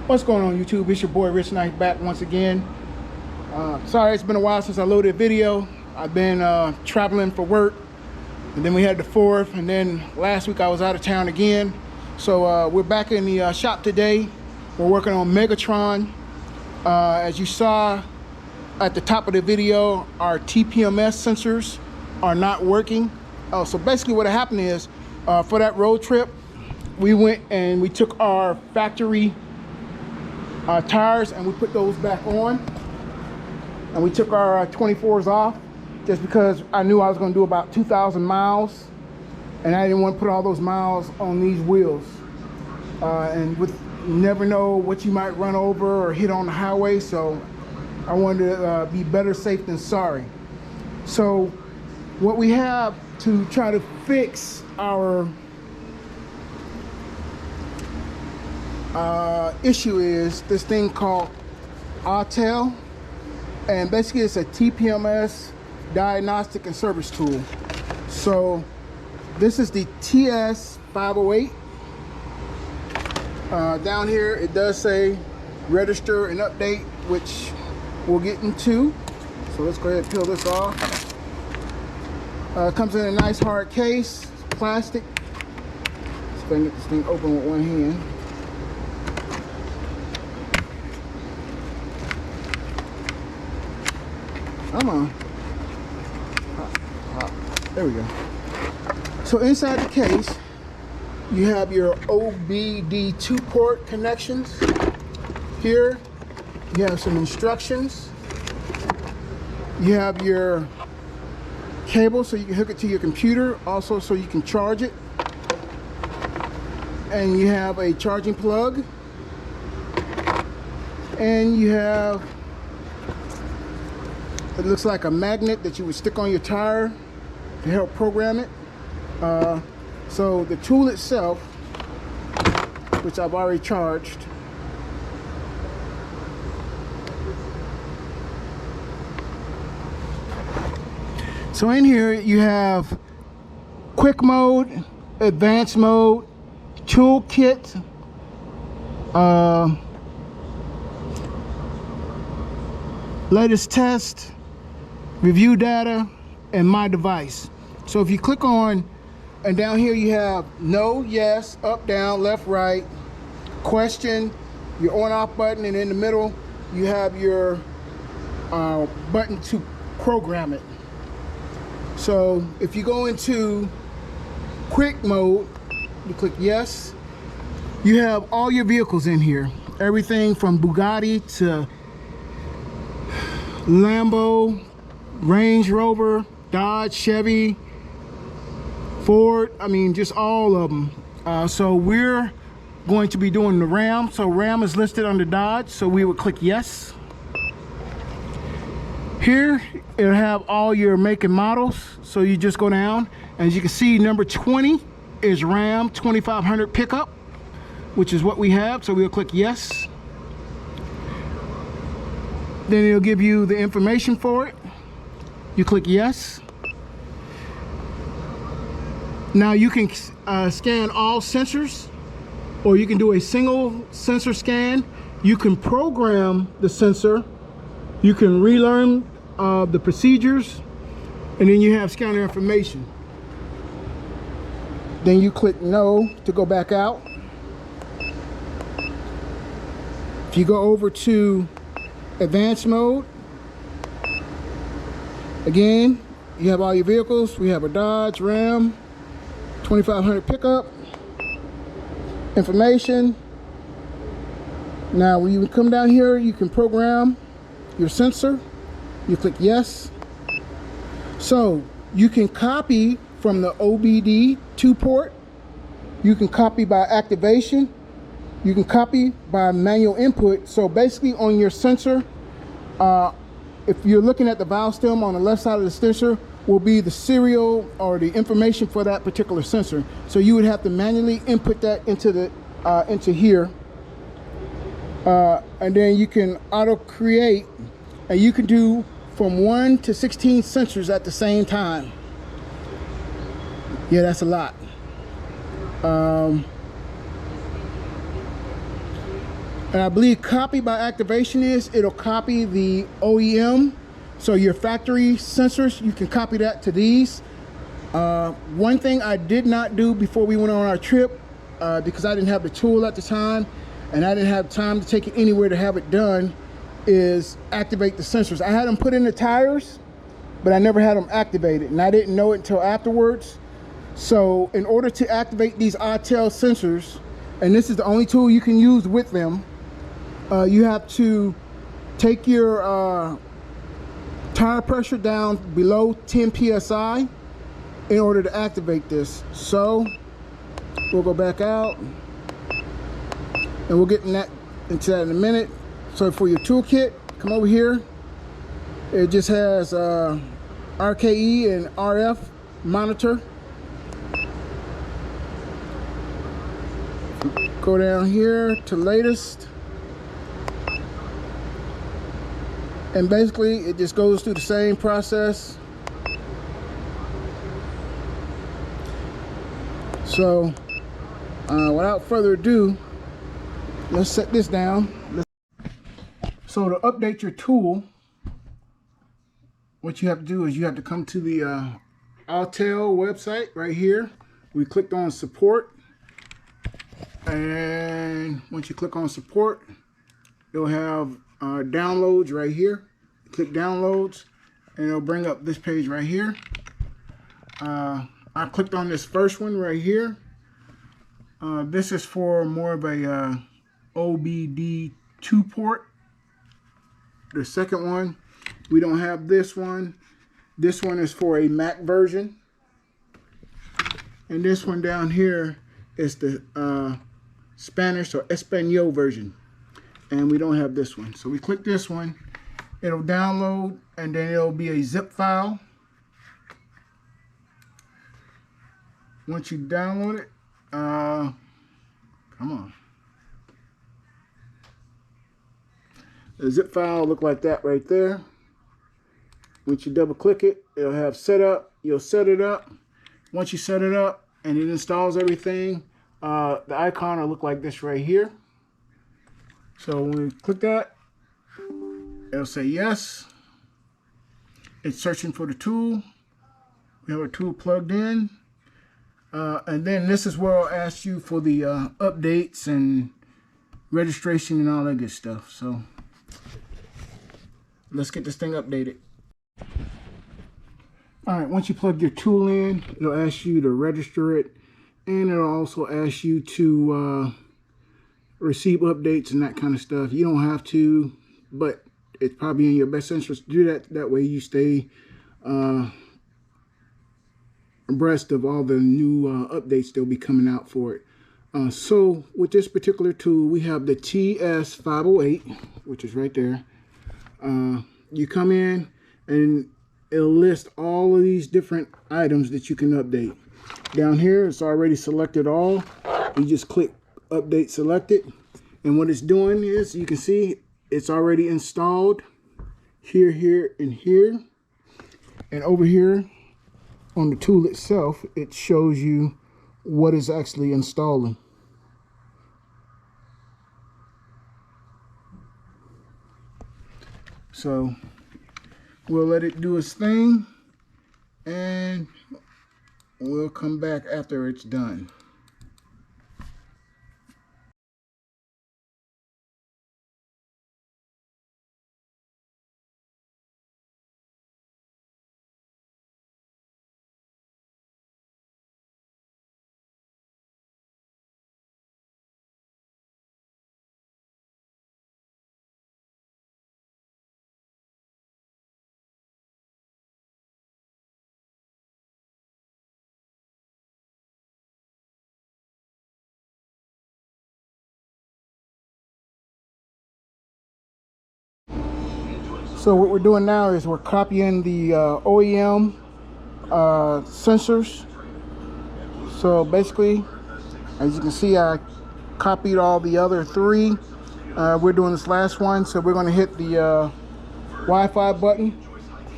What's going on, YouTube? It's your boy Rich Knight back once again. Sorry, it's been a while since I loaded a video. I've been traveling for work, and then we had the 4th, and then last week I was out of town again. So we're back in the shop today. We're working on Megatron. As you saw at the top of the video, our TPMS sensors are not working. So basically what happened is, for that road trip, we went and we took our factory tires and we put those back on, and we took our 24s off just because I knew I was going to do about 2,000 miles, and I didn't want to put all those miles on these wheels. And with you never know what you might run over or hit on the highway, so I wanted to be better safe than sorry. So what we have to try to fix our issue is this thing called Autel, and basically it's a TPMS diagnostic and service tool. So this is the TS508. Down here it does say register and update, which we'll get into. So let's go ahead and peel this off. Comes in a nice hard case, plastic. Let's go and get this thing open with one hand. Come on. There we go. So inside the case, you have your OBD2 port connections. Here, you have some instructions. You have your cable so you can hook it to your computer, also so you can charge it. And you have a charging plug. And you have, it looks like a magnet that you would stick on your tire to help program it. So the tool itself, which I've already charged, so in here you have quick mode, advanced mode, toolkit, latest test, review data, and my device. So if you click on, and down here you have no, yes, up, down, left, right, question, your on off button, and in the middle you have your button to program it. So if you go into quick mode, you click yes, you have all your vehicles in here. Everything from Bugatti to Lambo, Range Rover, Dodge, Chevy, Ford, I mean just all of them. So we're going to be doing the RAM. So RAM is listed under Dodge, so we would click yes. Here it'll have all your make and models, so you just go down, and as you can see, number 20 is RAM 2500 pickup, which is what we have, so we'll click yes. Then it'll give you the information for it. You click yes. Now you can scan all sensors, or you can do a single sensor scan. You can program the sensor. You can relearn the procedures, and then you have scanner information. Then you click no to go back out. If you go over to advanced mode, again, you have all your vehicles. We have a Dodge Ram 2500 pickup, information. Now when you come down here, you can program your sensor. You click yes. So you can copy from the OBD2 port. You can copy by activation. You can copy by manual input. So basically on your sensor, if you're looking at the valve stem, on the left side of the sensor will be the serial or the information for that particular sensor. So you would have to manually input that into the into here, and then you can auto create, and you can do from 1 to 16 sensors at the same time. Yeah, that's a lot. And I believe copy by activation is it'll copy the OEM. So your factory sensors, you can copy that to these. One thing I did not do before we went on our trip, because I didn't have the tool at the time and I didn't have time to take it anywhere to have it done, is activate the sensors. I had them put in the tires, but I never had them activated, and I didn't know it until afterwards. So in order to activate these Autel sensors, and this is the only tool you can use with them, you have to take your tire pressure down below 10 psi in order to activate this. So we'll go back out and we'll get into that in a minute. So for your toolkit, come over here. It just has RKE and RF monitor. Go down here to latest. And basically it just goes through the same process. So without further ado, let's set this down. So to update your tool, what you have to do is you have to come to the Autel website right here. We clicked on support, and once you click on support, you'll have downloads right here. Click downloads and it'll bring up this page right here. I clicked on this first one right here. This is for more of a OBD2 port. The second one, we don't have this one. This one is for a Mac version. And this one down here is the Spanish or Espanol version. And we don't have this one. So we click this one. It'll download, and then it'll be a zip file. Once you download it, come on. The zip file will look like that right there. Once you double click it, it'll have setup. You'll set it up. Once you set it up and it installs everything, the icon will look like this right here. So when we click that, it'll say yes. It's searching for the tool. We have a tool plugged in. And then this is where I'll ask you for the updates and registration and all that good stuff. So let's get this thing updated. All right, once you plug your tool in, it'll ask you to register it, and it'll also ask you to receive updates and that kind of stuff. You don't have to, but it's probably in your best interest to do that. That way you stay abreast of all the new updates that'll be coming out for it. So with this particular tool, we have the TS508, which is right there. You come in and it'll list all of these different items that you can update. Down here, it's already selected all. You just click update selected, and what it's doing is, you can see it's already installed here, here, and here. And over here on the tool itself, it shows you what is actually installing. So we'll let it do its thing, and we'll come back after it's done. So what we're doing now is we're copying the OEM sensors. So basically, as you can see, I copied all the other three. We're doing this last one, so we're going to hit the Wi-Fi button.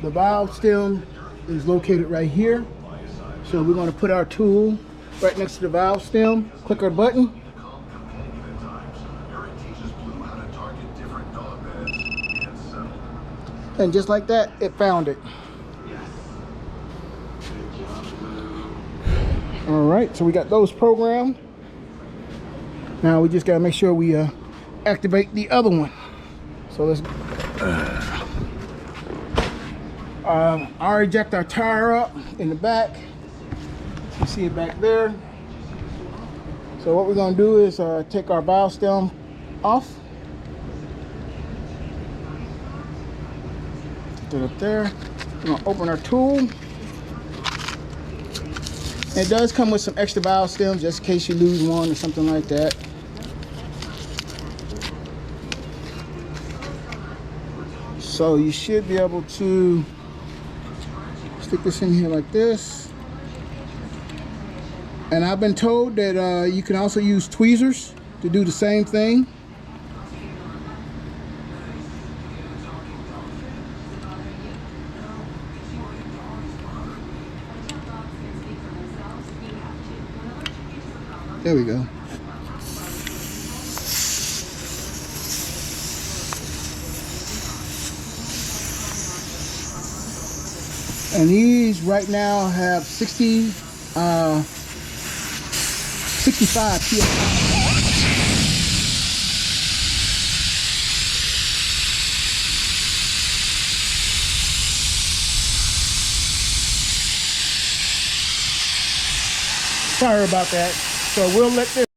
The valve stem is located right here. So we're going to put our tool right next to the valve stem, click our button. And just like that, it found it. All right, so we got those programmed. Now we just gotta make sure we activate the other one. So let's I'll eject our tire up in the back. You see it back there. So what we're gonna do is take our valve stem off. Put it up there. We're gonna open our tool. It does come with some extra valve stems just in case you lose one or something like that. So you should be able to stick this in here like this. And I've been told that you can also use tweezers to do the same thing. There we go. And these right now have 65 PSI. Sorry about that. So we'll let this.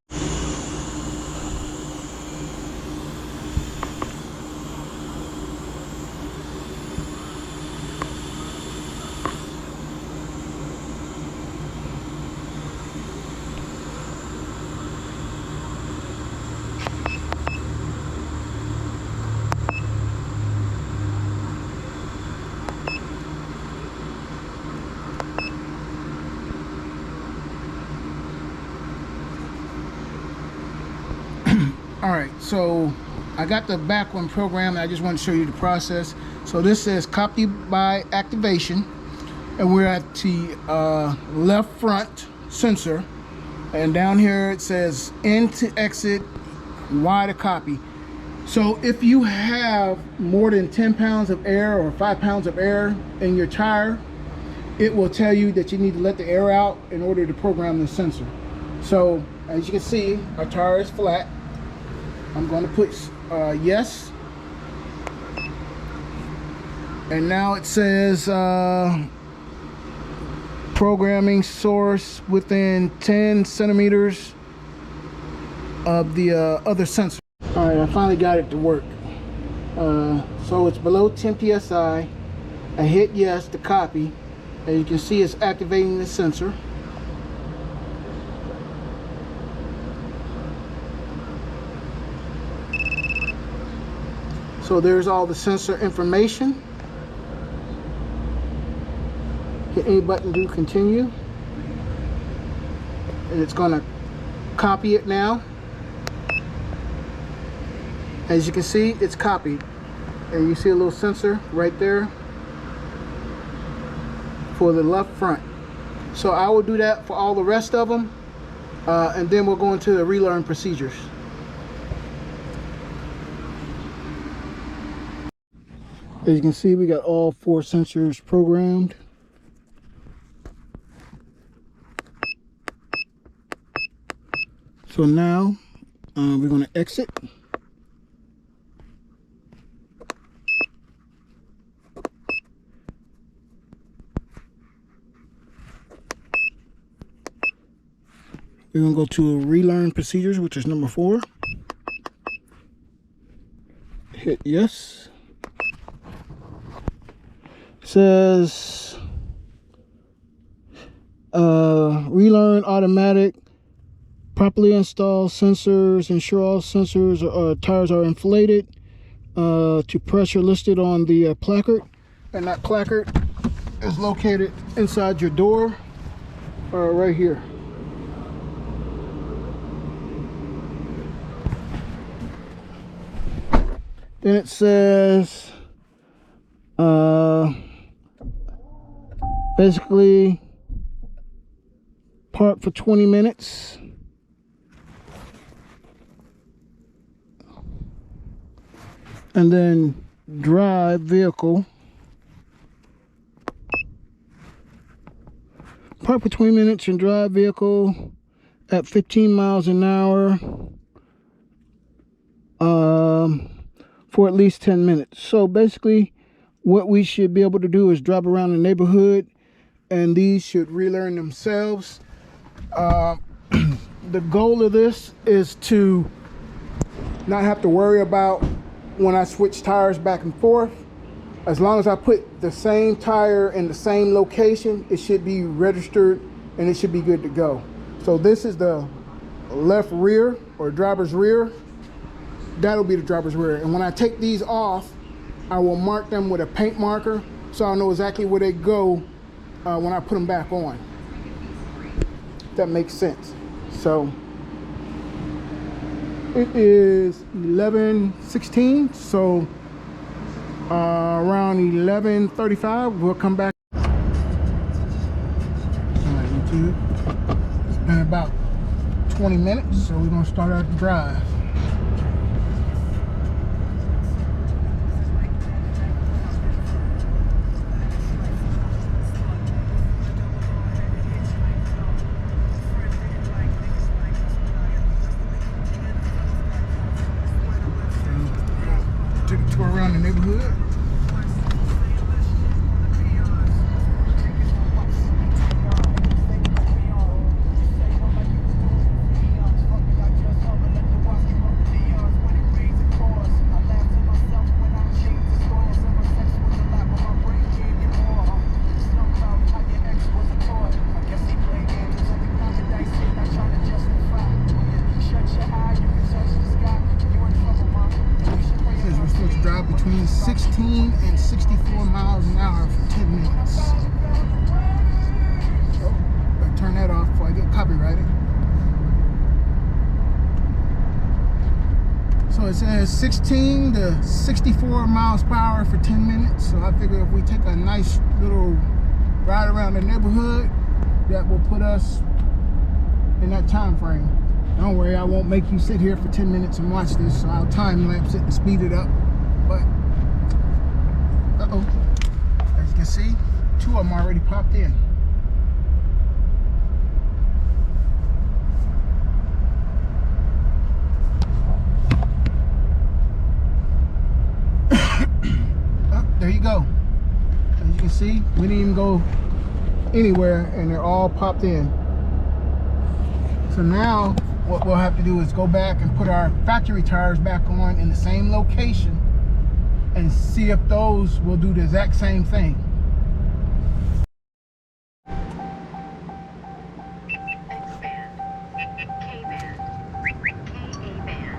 All right, so I got the back one programmed. I just want to show you the process. So this says copy by activation, and we're at the left front sensor, and down here it says N to exit, Y to copy. So if you have more than 10 pounds of air or 5 pounds of air in your tire, it will tell you that you need to let the air out in order to program the sensor. So as you can see, our tire is flat. I'm going to put yes, and now it says programming source within 10 centimeters of the other sensor. All right, I finally got it to work. So it's below 10 psi. I hit yes to copy, and you can see it's activating the sensor. So there's all the sensor information. Hit any button to continue. And it's going to copy it now. As you can see, it's copied. And you see a little sensor right there for the left front. So I will do that for all the rest of them. And then we'll go into the relearn procedures. As you can see, we got all 4 sensors programmed. So now we're going to exit. We're going to go to relearn procedures, which is number 4. Hit yes. Says relearn automatic, properly install sensors, ensure all sensors or tires are inflated to pressure listed on the placard, and that placard is located inside your door right here. Then it says basically park for 20 minutes. And then drive vehicle. Park for 20 minutes and drive vehicle at 15 miles an hour for at least 10 minutes. So basically what we should be able to do is drive around the neighborhood, and these should relearn themselves. The goal of this is to not have to worry about when I switch tires back and forth. As long as I put the same tire in the same location, it should be registered and it should be good to go. So this is the left rear, or driver's rear. That'll be the driver's rear. And when I take these off, I will mark them with a paint marker so I know exactly where they go when I put them back on. If that makes sense. So it is 11:16, so around 11:35 we'll come back. All right, YouTube. It's been about 20 minutes, so we're gonna start out the drive. Took a tour around the neighborhood. Between 16 and 64 miles an hour for 10 minutes. Oh, better turn that off before I get copyrighted. So it says 16 to 64 miles per hour for 10 minutes. So I figure if we take a nice little ride around the neighborhood, that will put us in that time frame. Don't worry, I won't make you sit here for 10 minutes and watch this. So I'll time lapse it and speed it up. But as you can see, 2 of them already popped in. Oh, there you go. As you can see, we didn't even go anywhere and they're all popped in. So now what we'll have to do is go back and put our factory tires back on in the same location and see if those will do the exact same thing. X-band, K-band, Ka-band,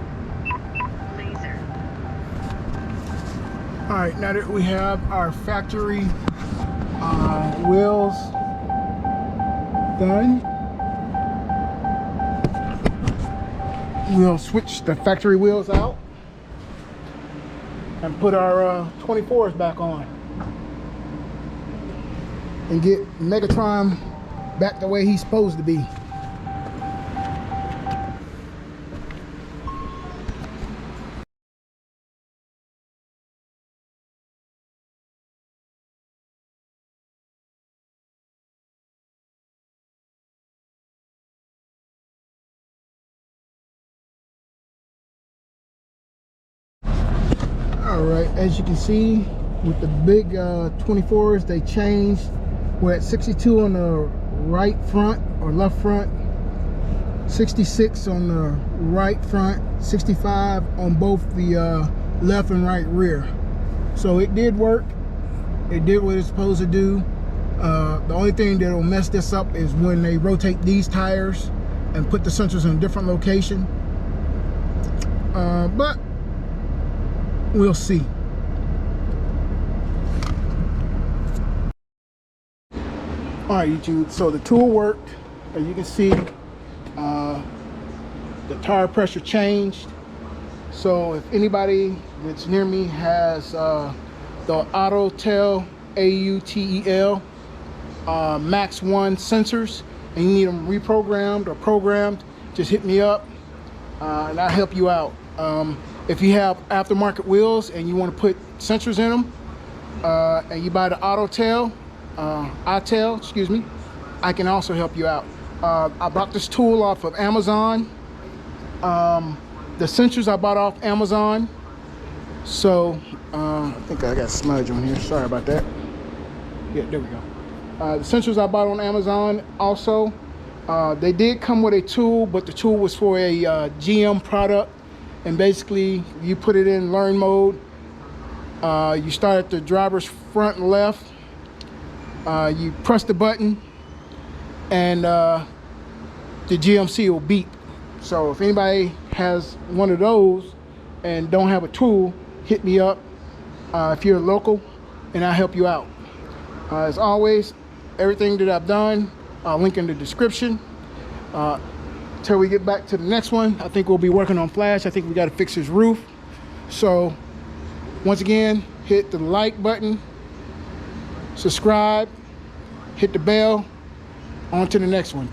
laser. All right, now that we have our factory wheels done, we'll switch the factory wheels out and put our 24s back on and get Megatron back the way he's supposed to be. All right, as you can see, with the big 24s, they changed. We're at 62 on the right front or left front, 66 on the right front, 65 on both the left and right rear. So it did work. It did what it's supposed to do. The only thing that will mess this up is when they rotate these tires and put the sensors in a different location. But we'll see. All right, YouTube, so the tool worked. As you can see, the tire pressure changed. So if anybody that's near me has the Autel Autel Max 1 sensors and you need them reprogrammed or programmed, just hit me up and I'll help you out. If you have aftermarket wheels and you want to put sensors in them, and you buy the Autel, excuse me, I can also help you out. I bought this tool off of Amazon. The sensors I bought off Amazon. So I think I got smudge on here. Sorry about that. Yeah, there we go. The sensors I bought on Amazon also. They did come with a tool, but the tool was for a GM product. And basically, you put it in learn mode. You start at the driver's front left. You press the button, and the GMC will beep. So if anybody has one of those and don't have a tool, hit me up if you're local, and I'll help you out. As always, everything that I've done, I'll link in the description. Till we get back to the next one, I think we'll be working on Flash. I think we got to fix his roof. So once again, hit the like button, subscribe, hit the bell. On to the next one.